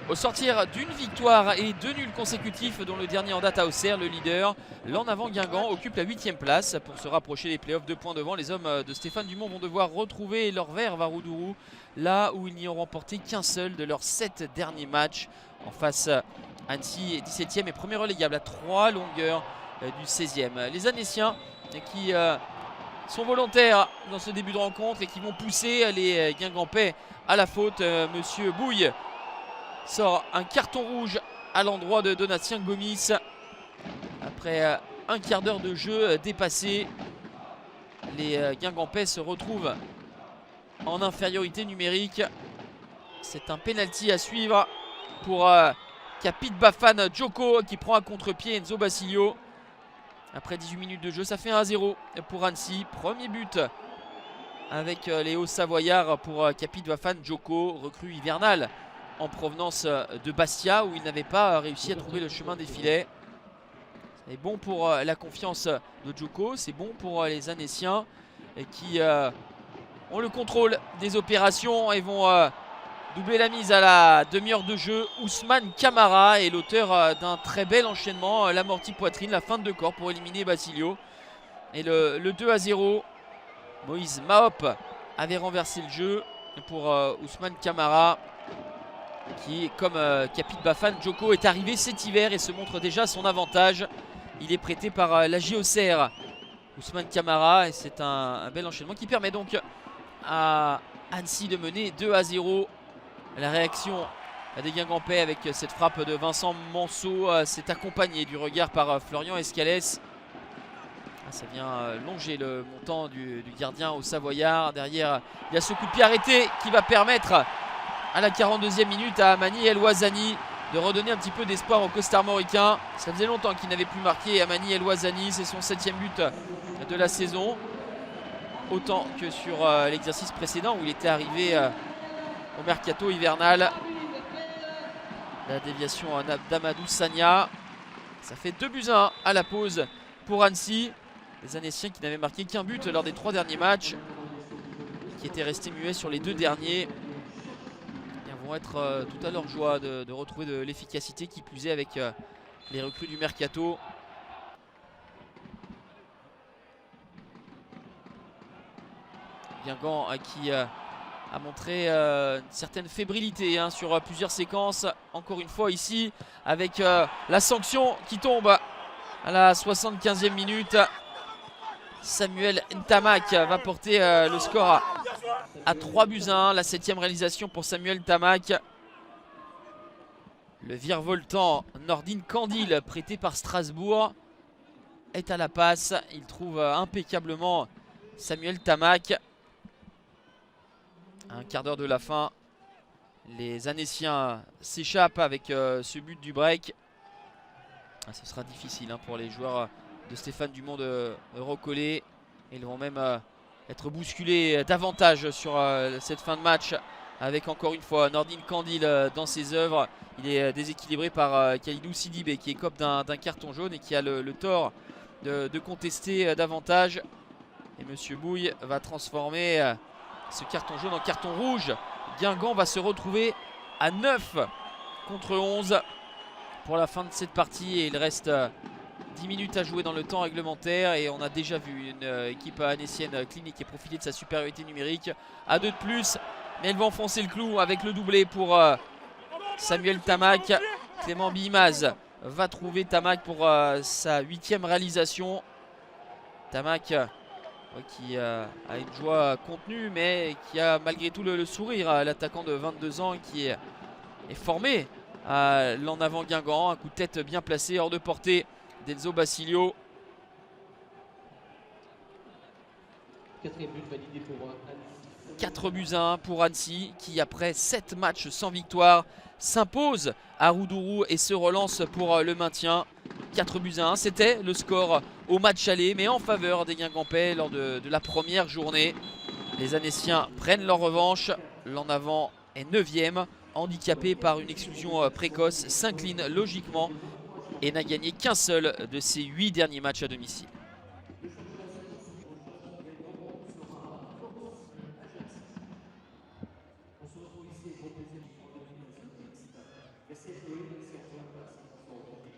Au sortir d'une victoire et 2 nuls consécutifs, dont le dernier en date à Auxerre, le leader, l'En Avant Guingamp occupe la 8e place. Pour se rapprocher des playoffs, 2 points devant, les hommes de Stéphane Dumont vont devoir retrouver leur verve à Roudourou, là où ils n'y ont remporté qu'un seul de leurs 7 derniers matchs. En face, Annecy est 17e et premier relégable à 3 longueurs du 16e. Les Annéciens qui sont volontaires dans ce début de rencontre et qui vont pousser les Guingampais à la faute. Monsieur Bouille sort un carton rouge à l'endroit de Donatien Gomis. Après un quart d'heure de jeu dépassé, les Guingampais se retrouvent en infériorité numérique. C'est un penalty à suivre pour Capit Bafan Djoko qui prend à contre-pied Enzo Basilio. Après 18 minutes de jeu, ça fait 1-0 pour Annecy. Premier but avec les Hauts-Savoyards pour Capit Bafan Djoko, recrue hivernale en provenance de Bastia, où il n'avait pas réussi à trouver le chemin des filets. C'est bon pour la confiance de Djoko, c'est bon pour les Annéciens qui ont le contrôle des opérations et vont doubler la mise à la demi-heure de jeu. Ousmane Camara est l'auteur d'un très bel enchaînement, l'amorti poitrine, la feinte de corps pour éliminer Basilio. Et le 2-0, Moïse Mahop avait renversé le jeu pour Ousmane Camara, qui, comme Capit Bafan Djoko, est arrivé cet hiver et se montre déjà à son avantage. Il est prêté par la Auxerre, Ousmane Camara, et c'est un bel enchaînement qui permet donc à Annecy de mener 2-0. La réaction des Guingampais avec cette frappe de Vincent Manceau s'est accompagnée du regard par Florian Escalès. Ça vient longer le montant du gardien au Savoyard. Derrière, il y a ce coup de pied arrêté qui va permettre à la 42e minute à Amani El Ouazani de redonner un petit peu d'espoir au costarmoricain. Ça faisait longtemps qu'il n'avait plus marqué. Amani El Ouazani, c'est son 7e but de la saison, autant que sur l'exercice précédent où il était arrivé au mercato hivernal. La déviation d'Amadou Sagna. Ça fait 2-1 à la pause pour Annecy. Les Annéciens qui n'avaient marqué qu'un but lors des 3 derniers matchs, qui étaient restés muets sur les 2 derniers, vont être tout à leur joie de retrouver de l'efficacité, qui plus est avec les recrues du mercato. Guingamp qui a montré une certaine fébrilité sur plusieurs séquences. Encore une fois ici avec la sanction qui tombe à la 75e minute. Samuel Ntamak va porter le score à 3-1. La 7e réalisation pour Samuel Ntamak. Le virevoltant Nordine Candil, prêté par Strasbourg, est à la passe. Il trouve impeccablement Samuel Ntamak. À un quart d'heure de la fin, les Annéciens s'échappent avec ce but du break. Ce sera difficile pour les joueurs de Stéphane Dumont de recoller. Ils vont même être bousculés davantage sur cette fin de match, avec encore une fois Nordine Candil dans ses œuvres. Il est déséquilibré par Khalidou Sidibé, qui écope d'un carton jaune et qui a le tort de contester davantage. Et Monsieur Bouille va transformer ce carton jaune en carton rouge. Guingamp va se retrouver à 9 contre 11 pour la fin de cette partie, et il reste 10 minutes à jouer dans le temps réglementaire, et on a déjà vu une équipe annécienne clinique et profiter de sa supériorité numérique à 2 de plus, mais elle va enfoncer le clou avec le doublé pour Samuel Ntamak. Clément Bimaz va trouver Ntamak pour sa 8e réalisation. Ntamak qui a une joie contenue, mais qui a malgré tout le sourire, l'attaquant de 22 ans qui est formé à l'En Avant Guingamp. Un coup de tête bien placé hors de portée d'Enzo Basilio. 4e but validé pour Annecy. 4-1 pour Annecy, qui après 7 matchs sans victoire s'impose à Roudourou et se relance pour le maintien. 4-1, c'était le score au match aller, mais en faveur des Guingampais lors de la première journée. Les Annéciens prennent leur revanche. L'En Avant est 9e, handicapé par une exclusion précoce, s'incline logiquement et n'a gagné qu'un seul de ses 8 derniers matchs à domicile. Essai Chloé, c'est en place.